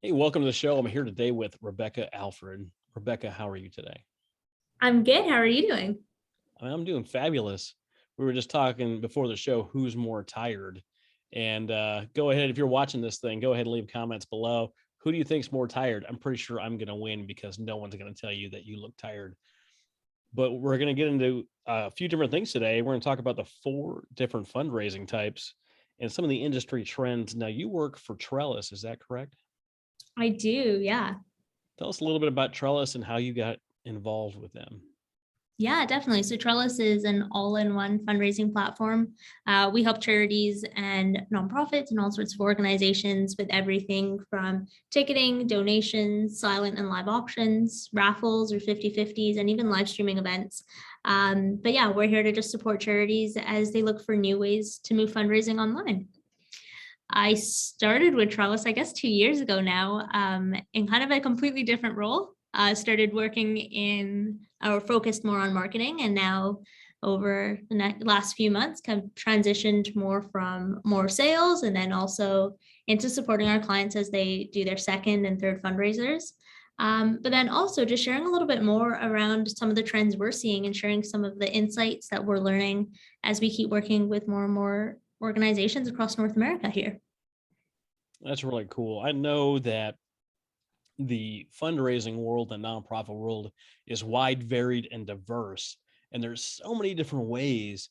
Hey, welcome to the show. I'm here today with Rebecca Alfred. Rebecca, how are you today? I'm good. How are you doing? I'm doing fabulous. We were just talking before the show, who's more tired? And go ahead, if you're watching this thing, go ahead and leave comments below. Who do you think's more tired? I'm pretty sure I'm going to win because no one's going to tell you that you look tired. But we're going to get into a few different things today. We're going to talk about the 4 different fundraising types and some of the industry trends. Now, you work for Trellis, is that correct? I do. Yeah. Tell us a little bit about Trellis and how you got involved with them. Yeah, definitely. So Trellis is an all-in-one fundraising platform. We help charities and nonprofits and all sorts of organizations with everything from ticketing, donations, silent and live auctions, raffles or 50/50s, and even live streaming events. But yeah, we're here to just support charities as they look for new ways to move fundraising online. I started with Trellis, I guess, 2 years ago now, in kind of a completely different role. Started working in or focused more on marketing, and now over the last few months, kind of transitioned more from more sales, and then also into supporting our clients as they do their second and third fundraisers. But then also just sharing a little bit more around some of the trends we're seeing and sharing some of the insights that we're learning as we keep working with more and more organizations across North America here. That's really cool. I know that the fundraising world and nonprofit world is wide, varied, and diverse. And there's so many different ways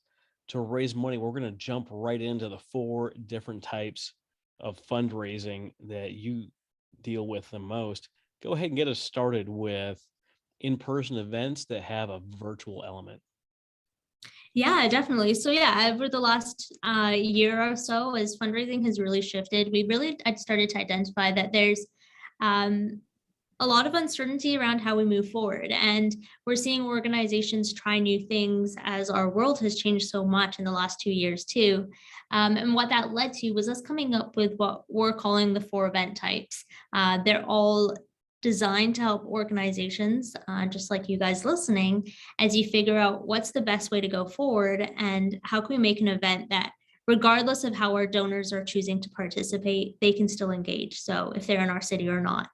to raise money. We're going to jump right into the 4 different types of fundraising that you deal with the most. Go ahead and get us started with in-person events that have a virtual element. Yeah, definitely. So yeah, over the last year or so, as fundraising has really shifted, I started to identify that there's um, a lot of uncertainty around how we move forward. And we're seeing organizations try new things as our world has changed so much in the last 2 years too. And what that led to was us coming up with what we're calling the 4 event types. They're all designed to help organizations, just like you guys listening, as you figure out what's the best way to go forward and how can we make an event that regardless of how our donors are choosing to participate, they can still engage. So if they're in our city or not.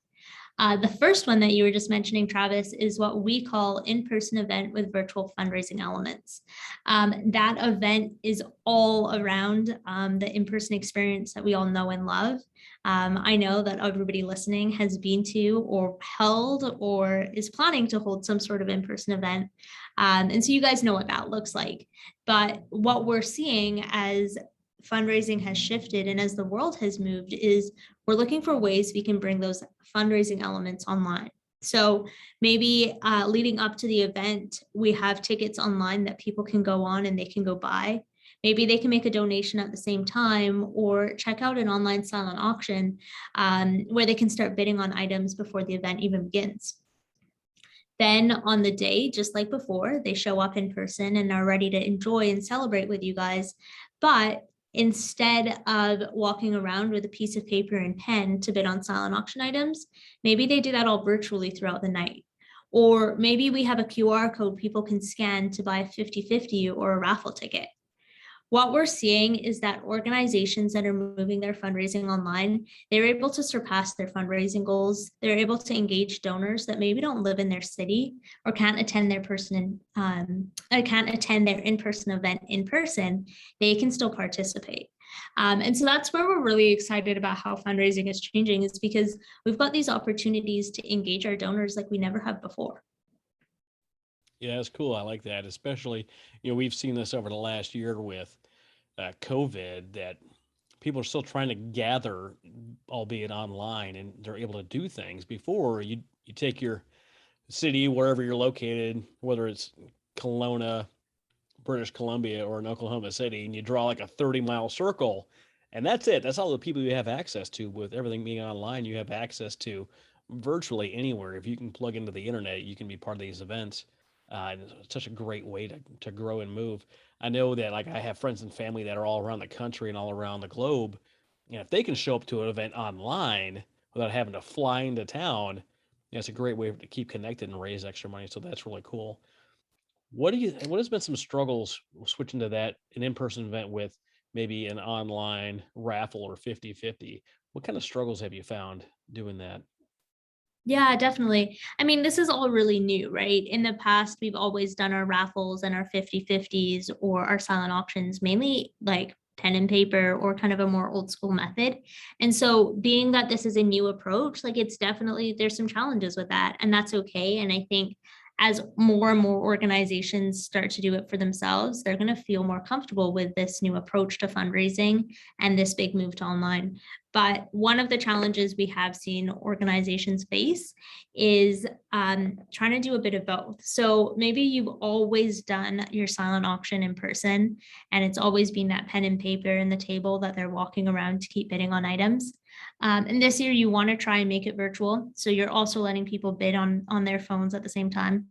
The first one that you were just mentioning, Travis, is what we call in-person event with virtual fundraising elements. That event is all around the in-person experience that we all know and love. I know that everybody listening has been to or held or is planning to hold some sort of in-person event. And so you guys know what that looks like. But what we're seeing as fundraising has shifted and as the world has moved is we're looking for ways we can bring those fundraising elements online. So maybe leading up to the event, we have tickets online that people can go on and they can go buy. Maybe they can make a donation at the same time or check out an online silent auction where they can start bidding on items before the event even begins. Then on the day, just like before, they show up in person and are ready to enjoy and celebrate with you guys. But instead of walking around with a piece of paper and pen to bid on silent auction items, maybe they do that all virtually throughout the night. Or maybe we have a QR code people can scan to buy a 50/50 or a raffle ticket. What we're seeing is that organizations that are moving their fundraising online, they're able to surpass their fundraising goals. They're able to engage donors that maybe don't live in their city or can't attend their in-person event in person. They can still participate. And so that's where we're really excited about how fundraising is changing, is because we've got these opportunities to engage our donors like we never have before. Yeah, it's cool. I like that, especially, we've seen this over the last year with COVID that people are still trying to gather, albeit online, and they're able to do things. Before you take your city wherever you're located, whether it's Kelowna, British Columbia, or in Oklahoma City, and you draw like a 30-mile circle, and that's it. That's all the people you have access to. With everything being online, you have access to virtually anywhere. If you can plug into the internet, you can be part of these events. And it's such a great way to grow and move. I know that, like, I have friends and family that are all around the country and all around the globe. And if they can show up to an event online without having to fly into town, it's a great way to keep connected and raise extra money. So that's really cool. What has been some struggles switching to that an in-person event with maybe an online raffle or 50/50? What kind of struggles have you found doing that? Yeah, definitely. I mean, this is all really new, right? In the past, we've always done our raffles and our 50/50s or our silent auctions, mainly like pen and paper or kind of a more old school method. And so, being that this is a new approach, like it's definitely, there's some challenges with that, and that's okay. And I think as more and more organizations start to do it for themselves, they're going to feel more comfortable with this new approach to fundraising and this big move to online. But one of the challenges we have seen organizations face is trying to do a bit of both. So maybe you've always done your silent auction in person, and it's always been that pen and paper and the table that they're walking around to keep bidding on items. And this year you want to try and make it virtual. So you're also letting people bid on their phones at the same time.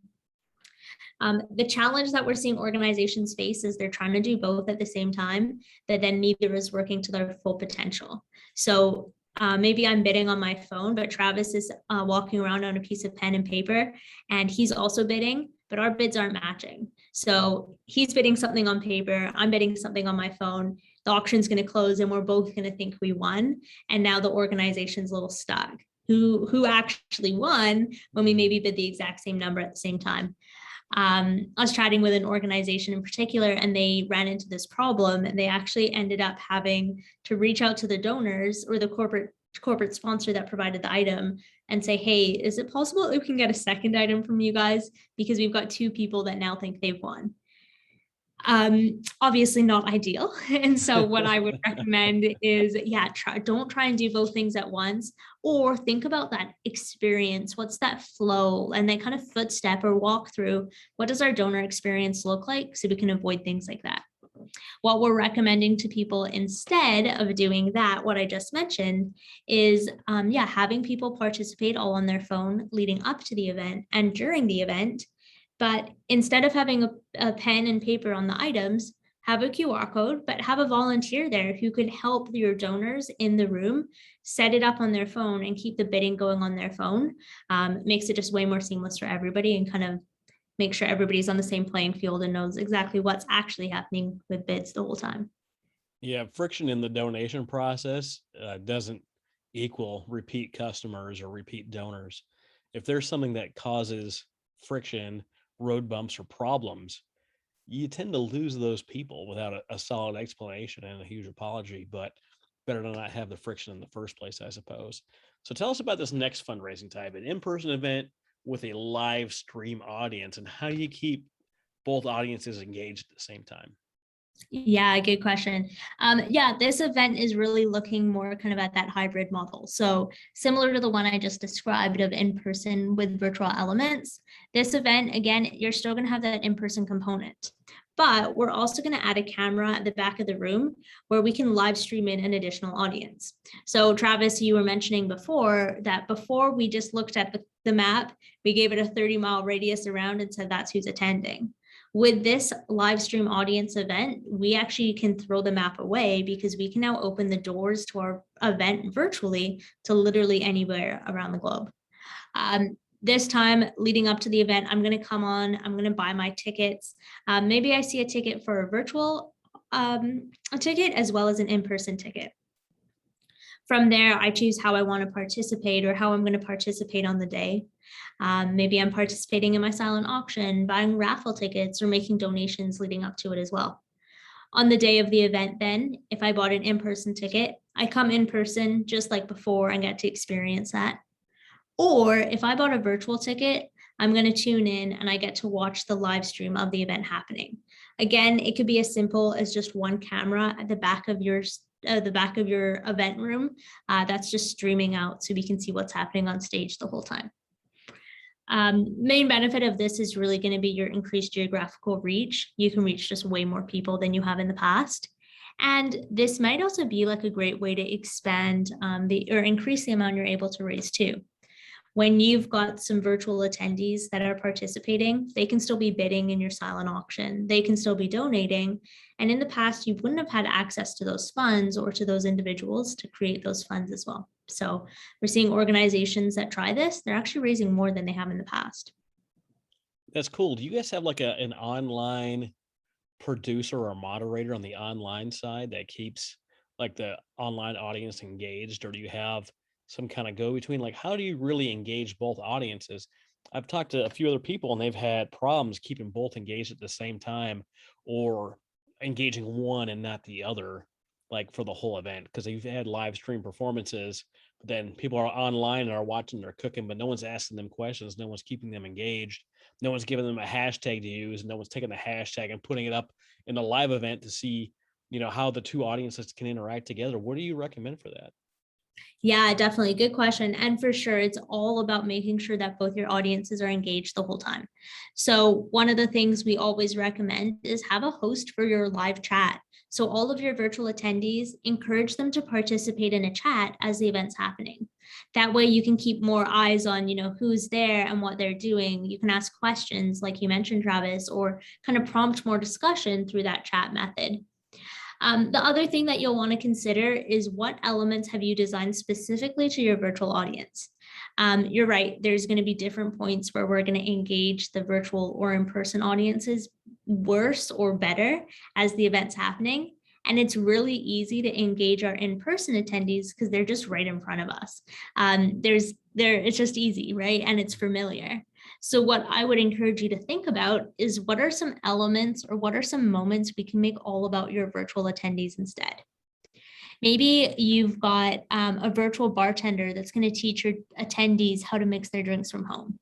The challenge that we're seeing organizations face is they're trying to do both at the same time, but then neither is working to their full potential. So maybe I'm bidding on my phone, but Travis is walking around on a piece of pen and paper, and he's also bidding, but our bids aren't matching. So he's bidding something on paper, I'm bidding something on my phone. The auction's going to close, and we're both going to think we won. And now the organization's a little stuck. Who actually won when we maybe bid the exact same number at the same time? I was chatting with an organization in particular, and they ran into this problem, and they actually ended up having to reach out to the donors or the corporate sponsor that provided the item and say, hey, is it possible that we can get a second item from you guys, because we've got two people that now think they've won. Obviously not ideal. And so what I would recommend is, don't try and do both things at once, or think about that experience. What's that flow and that kind of footstep or walk through? What does our donor experience look like, so we can avoid things like that? What we're recommending to people instead of doing that, what I just mentioned, is having people participate all on their phone leading up to the event and during the event. But instead of having a pen and paper on the items, have a QR code, but have a volunteer there who could help your donors in the room set it up on their phone and keep the bidding going on their phone. Makes it just way more seamless for everybody, and kind of make sure everybody's on the same playing field and knows exactly what's actually happening with bids the whole time. Yeah, friction in the donation process doesn't equal repeat customers or repeat donors. If there's something that causes friction, road bumps, or problems, you tend to lose those people without a solid explanation and a huge apology. But better to not have the friction in the first place, I suppose. So tell us about this next fundraising type, an in-person event with a live stream audience, and how do you keep both audiences engaged at the same time? Yeah, good question. This event is really looking more kind of at that hybrid model. So similar to the one I just described of in-person with virtual elements, this event, again, you're still going to have that in-person component. But we're also going to add a camera at the back of the room where we can live stream in an additional audience. So Travis, you were mentioning before that before we just looked at the map, we gave it a 30-mile radius around and said that's who's attending. With this live stream audience event, we actually can throw the map away, because we can now open the doors to our event virtually to literally anywhere around the globe. This time leading up to the event, I'm going to come on, I'm going to buy my tickets. Maybe I see a ticket for a virtual a ticket as well as an in-person ticket. From there, I choose how I want to participate or how I'm going to participate on the day. Maybe I'm participating in my silent auction, buying raffle tickets, or making donations leading up to it as well. On the day of the event, then, if I bought an in-person ticket, I come in person just like before and get to experience that. Or if I bought a virtual ticket, I'm going to tune in and I get to watch the live stream of the event happening. Again, it could be as simple as just one camera at the back of your event room that's just streaming out, so we can see what's happening on stage the whole time. Main benefit of this is really going to be your increased geographical reach. You can reach just way more people than you have in the past. And this might also be like a great way to expand or increase the amount you're able to raise too. When you've got some virtual attendees that are participating, they can still be bidding in your silent auction. They can still be donating. And in the past, you wouldn't have had access to those funds or to those individuals to create those funds as well. So we're seeing organizations that try this, they're actually raising more than they have in the past. That's cool. Do you guys have like an online producer or moderator on the online side that keeps like the online audience engaged, or do you have some kind of go between? Like, how do you really engage both audiences? I've talked to a few other people and they've had problems keeping both engaged at the same time, or engaging one and not the other, like for the whole event. Because they've had live stream performances, but then people are online and are watching, they're cooking, but no one's asking them questions. No one's keeping them engaged. No one's giving them a hashtag to use. No one's taking the hashtag and putting it up in the live event to see, how the two audiences can interact together. What do you recommend for that? Yeah, definitely. Good question. And for sure, it's all about making sure that both your audiences are engaged the whole time. So, one of the things we always recommend is have a host for your live chat. So, all of your virtual attendees, encourage them to participate in a chat as the event's happening. That way, you can keep more eyes on, who's there and what they're doing. You can ask questions, like you mentioned, Travis, or kind of prompt more discussion through that chat method. The other thing that you'll want to consider is what elements have you designed specifically to your virtual audience? You're right, there's going to be different points where we're going to engage the virtual or in-person audiences worse or better as the event's happening. And it's really easy to engage our in-person attendees because they're just right in front of us. It's just easy, right? And it's familiar. So what I would encourage you to think about is what are some elements or what are some moments we can make all about your virtual attendees instead? Maybe you've got a virtual bartender that's going to teach your attendees how to mix their drinks from home.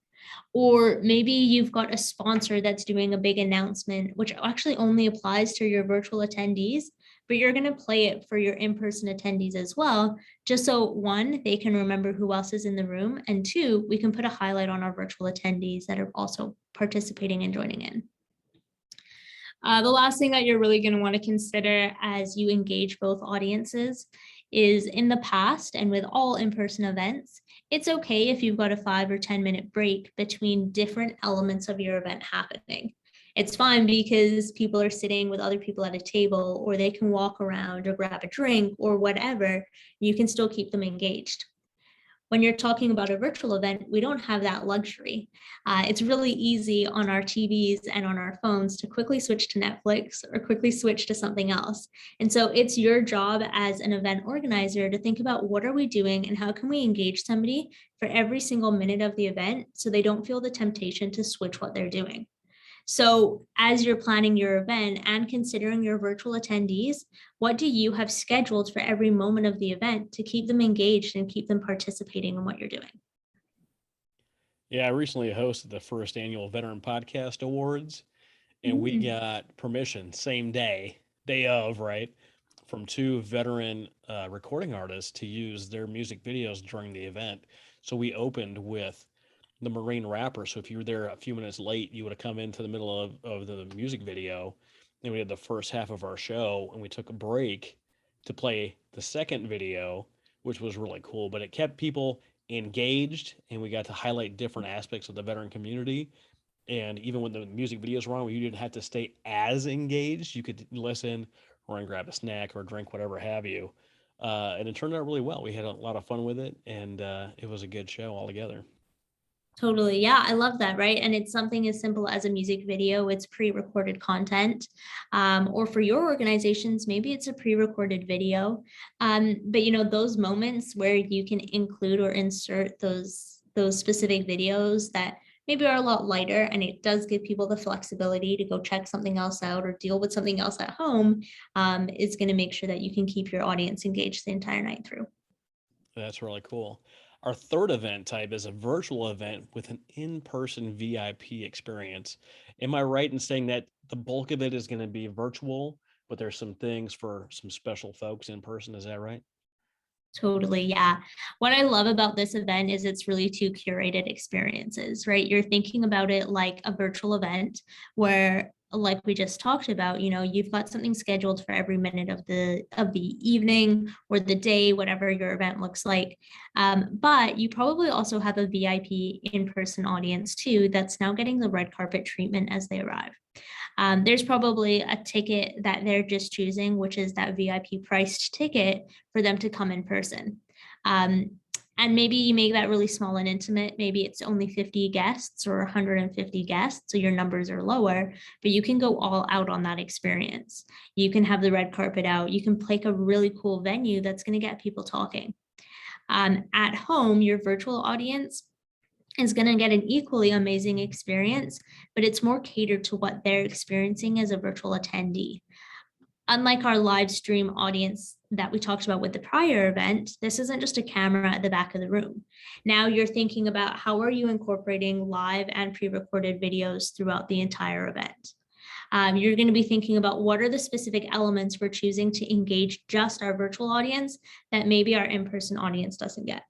Or maybe you've got a sponsor that's doing a big announcement, which actually only applies to your virtual attendees, but you're going to play it for your in-person attendees as well, just so one, they can remember who else is in the room, and two, we can put a highlight on our virtual attendees that are also participating and joining in. The last thing that you're really going to want to consider as you engage both audiences is in the past and with all in-person events, it's okay if you've got a 5 or 10-minute break between different elements of your event happening. It's fine because people are sitting with other people at a table, or they can walk around or grab a drink or whatever. You can still keep them engaged. When you're talking about a virtual event, we don't have that luxury. It's really easy on our TVs and on our phones to quickly switch to Netflix or quickly switch to something else. And so it's your job as an event organizer to think about what are we doing and how can we engage somebody for every single minute of the event so they don't feel the temptation to switch what they're doing. So as you're planning your event and considering your virtual attendees, what do you have scheduled for every moment of the event to keep them engaged and keep them participating in what you're doing? Yeah, I recently hosted the first annual Veteran Podcast Awards, and we got permission same day of, right, from two veteran recording artists to use their music videos during the event. So we opened with the Marine Rapper. So if you were there a few minutes late, you would have come into the middle of the music video. Then we had the first half of our show, and we took a break to play the second video, which was really cool. But it kept people engaged, and we got to highlight different aspects of the veteran community. And even when the music videos were on, you didn't have to stay as engaged. You could listen or grab a snack or drink, whatever have you. And it turned out really well. We had a lot of fun with it, and it was a good show altogether. Totally. Yeah, I love that. Right. And it's something as simple as a music video, it's pre recorded content. Or for your organizations, maybe it's a pre recorded video. But, those moments where you can include or insert those specific videos that maybe are a lot lighter, and it does give people the flexibility to go check something else out or deal with something else at home, is going to make sure that you can keep your audience engaged the entire night through. That's really cool. Our third event type is a virtual event with an in-person VIP experience. Am I right in saying that the bulk of it is going to be virtual, but there's some things for some special folks in person? Is that right? Totally. Yeah. What I love about this event is it's really two curated experiences, right? You're thinking about it like a virtual event where, like we just talked about, you've got something scheduled for every minute of the evening or the day, whatever your event looks like. But you probably also have a VIP in-person audience too that's now getting the red carpet treatment as they arrive. There's probably a ticket that they're just choosing, which is that VIP priced ticket for them to come in person. And maybe you make that really small and intimate. Maybe it's only 50 guests or 150 guests, so your numbers are lower, but you can go all out on that experience. You can have the red carpet out. You can pick a really cool venue that's going to get people talking. At home, your virtual audience is going to get an equally amazing experience, but it's more catered to what they're experiencing as a virtual attendee. Unlike our live stream audience that we talked about with the prior event, this isn't just a camera at the back of the room. Now you're thinking about how are you incorporating live and pre-recorded videos throughout the entire event. You're going to be thinking about what are the specific elements we're choosing to engage just our virtual audience that maybe our in-person audience doesn't get.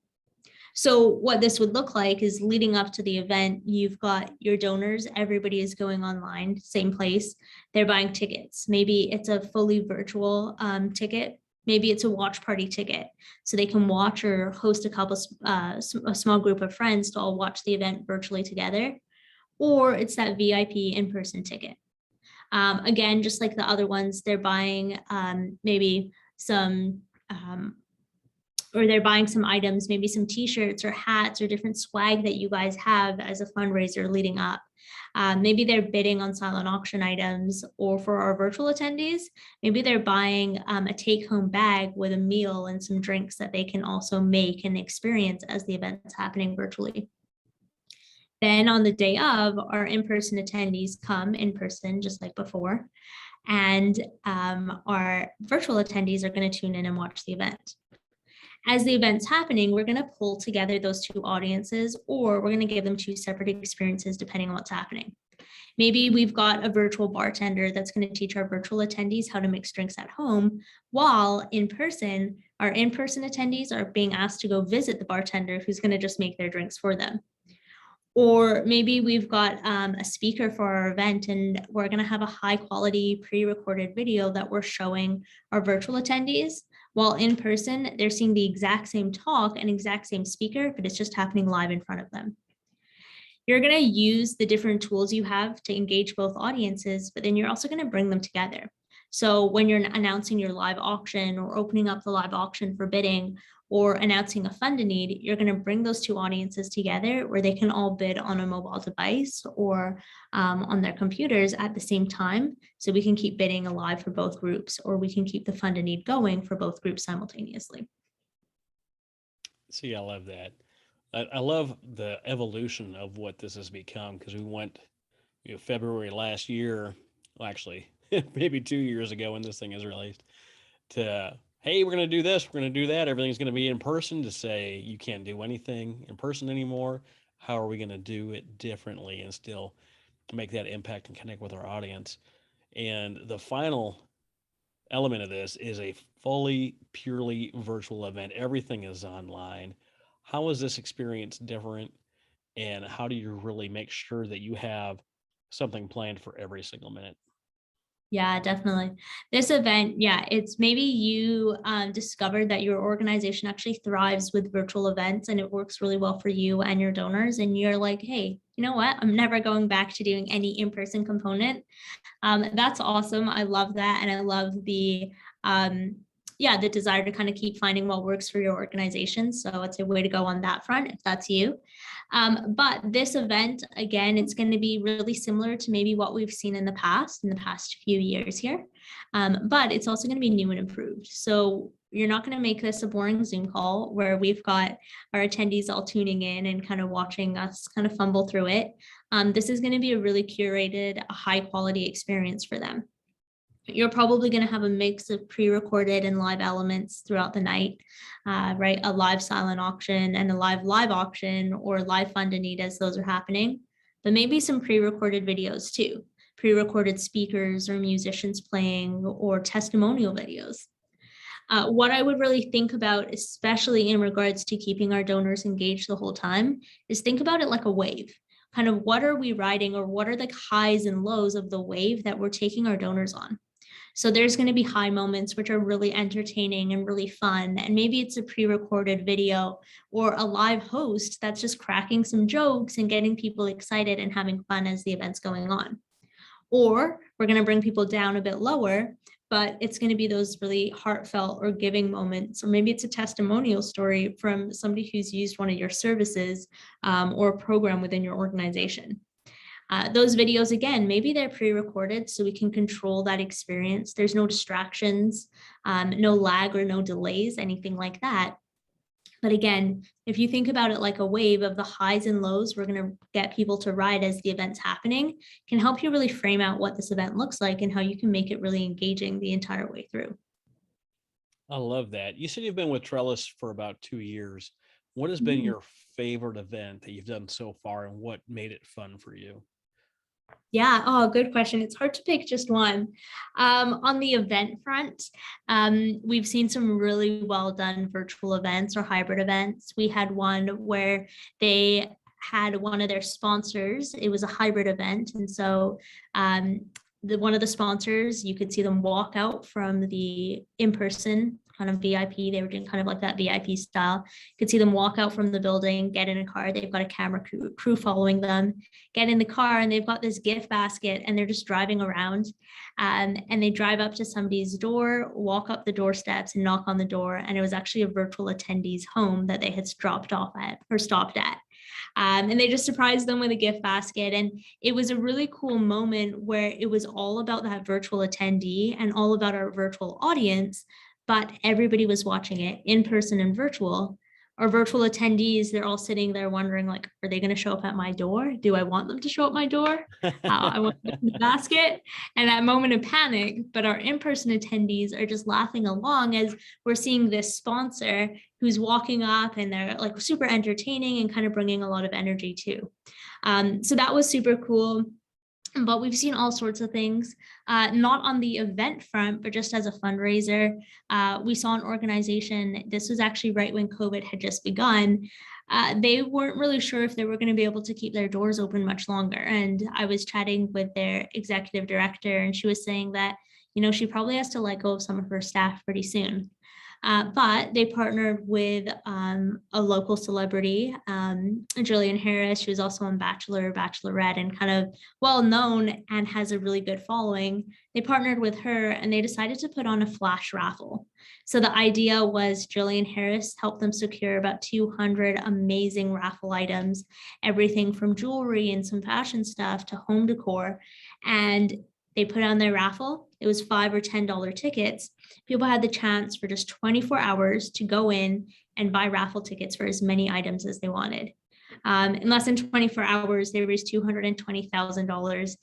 So what this would look like is leading up to the event, you've got your donors, everybody is going online, same place, they're buying tickets. Maybe it's a fully virtual ticket. Maybe it's a watch party ticket. So they can watch or host a small group of friends to all watch the event virtually together. Or it's that VIP in-person ticket. Again, just like the other ones, they're buying maybe some or they're buying some items, maybe some t-shirts or hats or different swag that you guys have as a fundraiser leading up. Maybe they're bidding on silent auction items, or for our virtual attendees, maybe they're buying a take-home bag with a meal and some drinks that they can also make and experience as the event's happening virtually. Then on the day of, our in-person attendees come in person, just like before, and our virtual attendees are going to tune in and watch the event. As the event's happening, we're going to pull together those two audiences, or we're going to give them two separate experiences depending on what's happening. Maybe we've got a virtual bartender that's going to teach our virtual attendees how to mix drinks at home, while in person, our in-person attendees are being asked to go visit the bartender who's going to just make their drinks for them. Or maybe we've got a speaker for our event, and we're going to have a high quality pre-recorded video that we're showing our virtual attendees, while in person, they're seeing the exact same talk and exact same speaker, but it's just happening live in front of them. You're going to use the different tools you have to engage both audiences, but then you're also going to bring them together. So when you're announcing your live auction or opening up the live auction for bidding or announcing a fund in need, you're going to bring those two audiences together where they can all bid on a mobile device or on their computers at the same time. So we can keep bidding alive for both groups, or we can keep the fund in need going for both groups simultaneously. See, I love that. I love the evolution of what this has become, because we went, February last year, well, actually, maybe 2 years ago when this thing is released, to, hey, we're going to do this, we're going to do that, everything's going to be in person, to say you can't do anything in person anymore. How are we going to do it differently and still make that impact and connect with our audience? And the final element of this is a fully, purely virtual event. Everything is online. How is this experience different? And how do you really make sure that you have something planned for every single minute? Yeah, definitely. This event, yeah, it's maybe you discovered that your organization actually thrives with virtual events and it works really well for you and your donors. And you're like, hey, you know what? I'm never going back to doing any in-person component. That's awesome. I love that. And I love the the desire to kind of keep finding what works for your organization. So it's a way to go on that front if that's you. But this event, again, it's going to be really similar to maybe what we've seen in the past few years here. But it's also going to be new and improved. So you're not going to make this a boring Zoom call where we've got our attendees all tuning in and kind of watching us kind of fumble through it. This is going to be a really curated, a high quality experience for them. You're probably going to have a mix of pre-recorded and live elements throughout the night, right? A live silent auction and a live auction, or live fund in need as those are happening, but maybe some pre-recorded videos too, pre-recorded speakers or musicians playing, or testimonial videos. What I would really think about, especially in regards to keeping our donors engaged the whole time, is think about it like a wave. Kind of what are we riding, or what are the highs and lows of the wave that we're taking our donors on? So there's going to be high moments which are really entertaining and really fun. And maybe it's a pre-recorded video or a live host that's just cracking some jokes and getting people excited and having fun as the event's going on. Or we're going to bring people down a bit lower, but it's going to be those really heartfelt or giving moments, or maybe it's a testimonial story from somebody who's used one of your services or a program within your organization. Those videos, again, maybe they're pre-recorded so we can control that experience. There's no distractions, no lag or no delays, anything like that. But again, if you think about it like a wave of the highs and lows we're going to get people to ride as the event's happening, can help you really frame out what this event looks like and how you can make it really engaging the entire way through. I love that. You said you've been with Trellis for about 2 years. What has been your favorite event that you've done so far, and what made it fun for you? Yeah. Oh, good question. It's hard to pick just one. On the event front, we've seen some really well done virtual events or hybrid events. We had one where they had one of their sponsors. It was a hybrid event. And so one of the sponsors, you could see them walk out from the in-person kind of VIP. They were doing kind of like that VIP style. You could see them walk out from the building, get in a car. They've got a camera crew following them, get in the car, and they've got this gift basket and they're just driving around. And they drive up to somebody's door, walk up the doorsteps and knock on the door. And it was actually a virtual attendee's home that they had dropped off at or stopped at. And they just surprised them with a gift basket. And it was a really cool moment where it was all about that virtual attendee and all about our virtual audience, but everybody was watching it in person and virtual. Our virtual attendees, they're all sitting there wondering, like, are they going to show up at my door? Do I want them to show up my door? I want them in the basket. And that moment of panic, but our in-person attendees are just laughing along as we're seeing this sponsor who's walking up and they're like super entertaining and kind of bringing a lot of energy too. So that was super cool. But we've seen all sorts of things, not on the event front, but just as a fundraiser. We saw an organization, this was actually right when COVID had just begun. They weren't really sure if they were going to be able to keep their doors open much longer. And I was chatting with their executive director, and she was saying that, she probably has to let go of some of her staff pretty soon. But they partnered with a local celebrity, Jillian Harris. She was also on Bachelor, Bachelorette, and kind of well known and has a really good following. They partnered with her and they decided to put on a flash raffle. So the idea was Jillian Harris helped them secure about 200 amazing raffle items, everything from jewelry and some fashion stuff to home decor. And they put on their raffle. It was $5 or $10 tickets. People had the chance for just 24 hours to go in and buy raffle tickets for as many items as they wanted. In less than 24 hours, they raised $220,000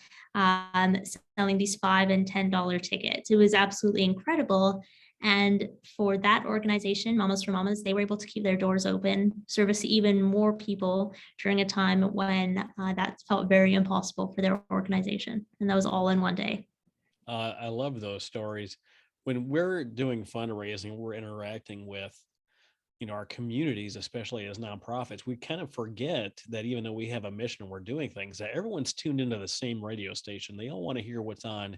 selling these $5 and $10 tickets. It was absolutely incredible. And for that organization, Mamas for Mamas, they were able to keep their doors open, service even more people during a time when that felt very impossible for their organization. And that was all in one day. I love those stories. When we're doing fundraising, we're interacting with, our communities, especially as nonprofits. We kind of forget that even though we have a mission, we're doing things, that everyone's tuned into the same radio station. They all want to hear what's on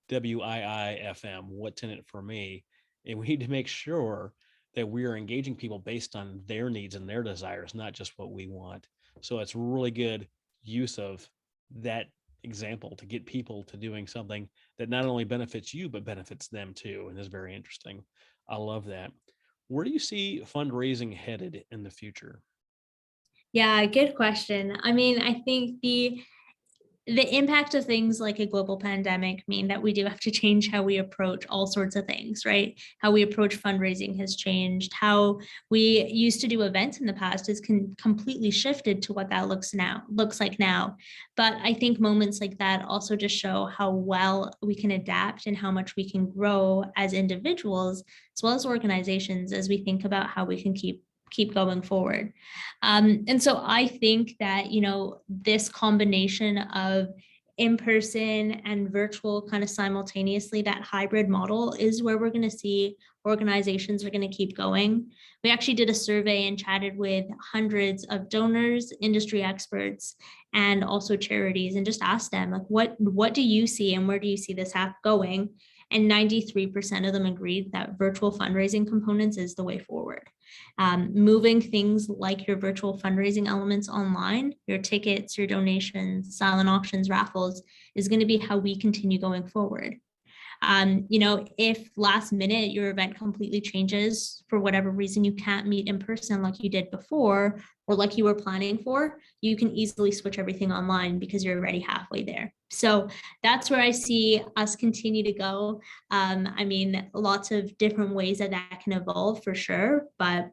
WII-FM, what's in it for me. And we need to make sure that we are engaging people based on their needs and their desires, not just what we want. So it's really good use of that example to get people to doing something that not only benefits you, but benefits them too. And is very interesting. I love that. Where do you see fundraising headed in the future? Yeah, good question. I mean, I think the impact of things like a global pandemic mean that we do have to change how we approach all sorts of things, right? How we approach fundraising has changed. How we used to do events in the past has completely shifted to what that looks like now. But I think moments like that also just show how well we can adapt and how much we can grow as individuals as well as organizations as we think about how we can keep going forward. And so I think that, this combination of in-person and virtual kind of simultaneously, that hybrid model is where we're going to see organizations are going to keep going. We actually did a survey and chatted with hundreds of donors, industry experts, and also charities, and just asked them, like, what do you see and where do you see this app going? And 93% of them agreed that virtual fundraising components is the way forward. Moving things like your virtual fundraising elements online, your tickets, your donations, silent auctions, raffles, is going to be how we continue going forward. If last minute your event completely changes for whatever reason, you can't meet in person like you did before or like you were planning for, you can easily switch everything online because you're already halfway there. So that's where I see us continue to go. Lots of different ways that can evolve for sure, but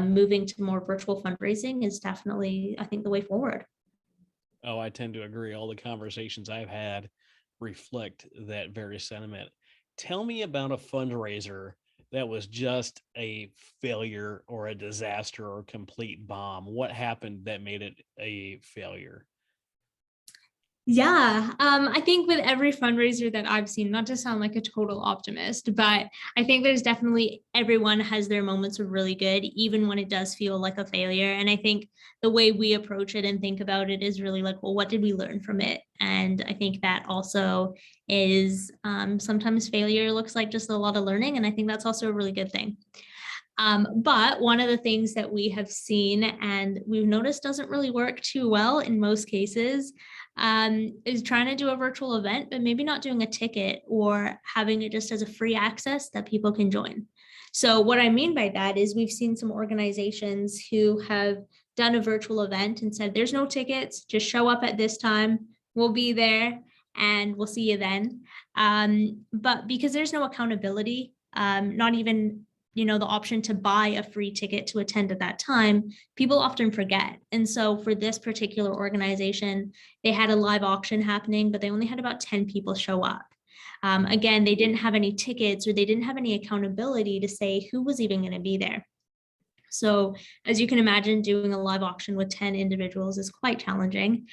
moving to more virtual fundraising is definitely, I think, the way forward. Oh, I tend to agree. All the conversations I've had reflect that very sentiment. Tell me about a fundraiser that was just a failure or a disaster or a complete bomb. What happened that made it a failure? Yeah, I think with every fundraiser that I've seen, not to sound like a total optimist, but I think there's definitely everyone has their moments of really good, even when it does feel like a failure. And I think the way we approach it and think about it is really like, well, what did we learn from it? And I think that also is sometimes failure looks like just a lot of learning. And I think that's also a really good thing. But one of the things that we have seen and we've noticed doesn't really work too well in most cases is trying to do a virtual event, but maybe not doing a ticket or having it just as a free access that people can join. So what I mean by that is we've seen some organizations who have done a virtual event and said, there's no tickets, just show up at this time, we'll be there and we'll see you then. But because there's no accountability, not even the option to buy a free ticket to attend at that time, people often forget. And so for this particular organization, they had a live auction happening, but they only had about 10 people show up. Again, they didn't have any tickets or they didn't have any accountability to say who was even going to be there. So as you can imagine, doing a live auction with 10 individuals is quite challenging,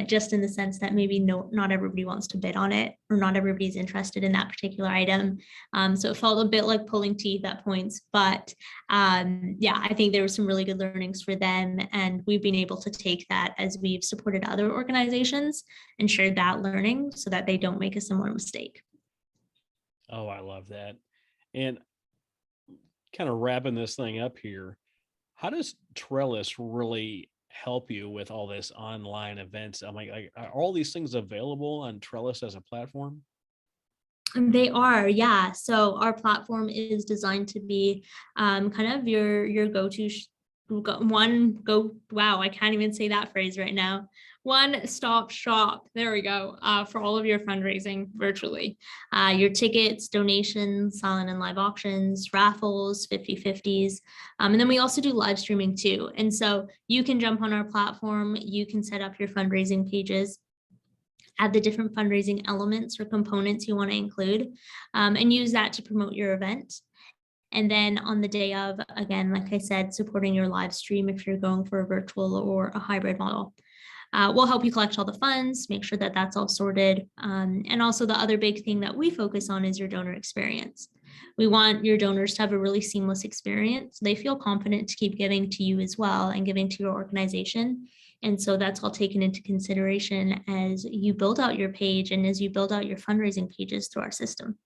just in the sense that maybe not everybody wants to bid on it or not everybody's interested in that particular item. So it felt a bit like pulling teeth at points, but I think there were some really good learnings for them. And we've been able to take that as we've supported other organizations and shared that learning so that they don't make a similar mistake. Oh, I love that. And kind of wrapping this thing up here, how does Trellis really help you with all this online events? I'm like, are all these things available on Trellis as a platform? They are, yeah. So our platform is designed to be kind of your go-to wow, I can't even say that phrase right now. One-stop shop. There we go. For all of your fundraising virtually. Your tickets, donations, silent and live auctions, raffles, 50/50s. And then we also do live streaming too. And so you can jump on our platform, you can set up your fundraising pages, add the different fundraising elements or components you want to include, and use that to promote your event. And then on the day of, again, like I said, supporting your live stream if you're going for a virtual or a hybrid model. We'll help you collect all the funds, make sure that that's all sorted. And also the other big thing that we focus on is your donor experience. We want your donors to have a really seamless experience. They feel confident to keep giving to you as well and giving to your organization. And so that's all taken into consideration as you build out your page and as you build out your fundraising pages through our system.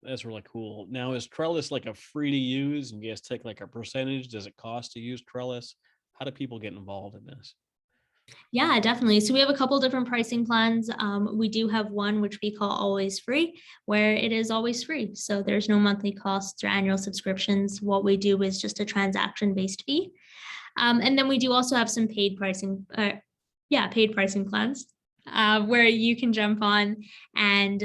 That's really cool. Now, is Trellis like a free to use and you guys take like a percentage? Does it cost to use Trellis? How do people get involved in this? Yeah, definitely. So we have a couple different pricing plans. We do have one which we call always free, where it is always free. So there's no monthly costs or annual subscriptions. What we do is just a transaction-based fee. And then we do also have some paid pricing, paid pricing plans where you can jump on and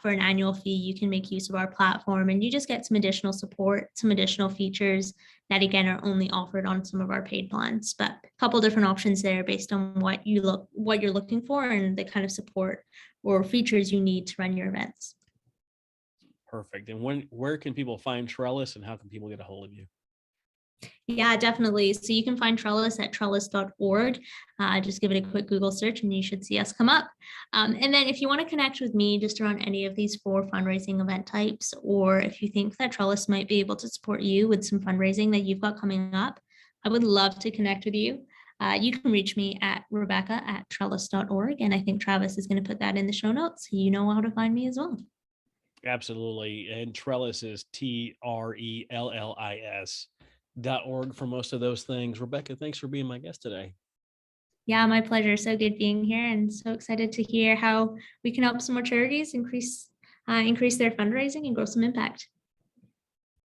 for an annual fee, you can make use of our platform and you just get some additional support, some additional features that again are only offered on some of our paid plans, but a couple different options there based on what you're looking for and the kind of support or features you need to run your events. Perfect. And where can people find Trellis and how can people get a hold of you? Yeah, definitely. So you can find Trellis at trellis.org. Just give it a quick Google search and you should see us come up. And then if you want to connect with me just around any of these 4 fundraising event types, or if you think that Trellis might be able to support you with some fundraising that you've got coming up, I would love to connect with you. You can reach me at rebecca@trellis.org. And I think Travis is going to put that in the show notes, so you know how to find me as well. Absolutely. And Trellis is TRELLIS.org for most of those things. Rebecca, thanks for being my guest today. Yeah, my pleasure. So good being here, and so excited to hear how we can help some more charities increase their fundraising and grow some impact.